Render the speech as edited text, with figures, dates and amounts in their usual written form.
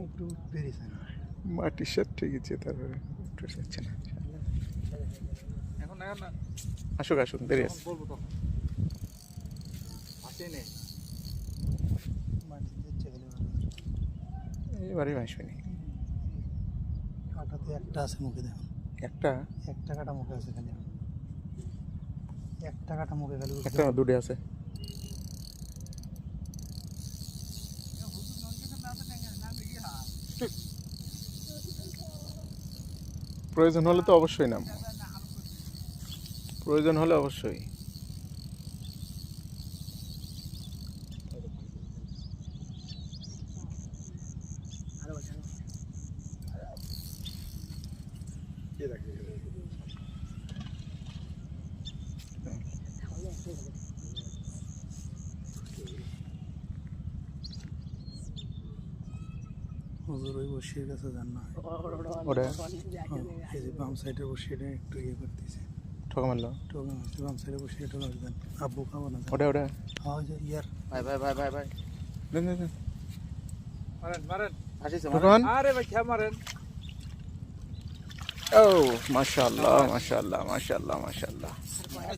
একটু বেরিয়েছে না মাটির সাথে ঠিকই তারপরে উঠে যাচ্ছে না। এখন না না আসুক আসুক বেরিয়ে তখন বলবো তখন আসে নেই মাটি দিচ্ছে গেলে এবারে আসবেনি। কাটাতে একটা আছে মুখে দেখুন একটা একটা কাটা মুখে আছে খালি একটা কাটা মুখে খালি একটা না দুটো আছে। প্রয়োজন হলে তো অবশ্যই নাম, প্রয়োজন হলে অবশ্যই। হুজুর ওই বসিয়ে গেছে যান না ওটা এই যে বাম সাইডে বসিয়ে একটু ইয়ে করতেছে ঠকা মারলো। টোকা মারছে বাম সাইডে বসিয়ে টোকা দেন আব্বু খাবো না ওটা ওটা হ্যাঁ ওই যে ইয়ার ভাই ভাই ভাই ভাই ভাই দেন দেন দেন। মারেন মারেন আসিস ঠকান। আরে ভাই খেয়া মারেন ও মাশাআল্লাহ মাশাআল্লাহ মাশাআল্লাহ মাশাআল্লাহ।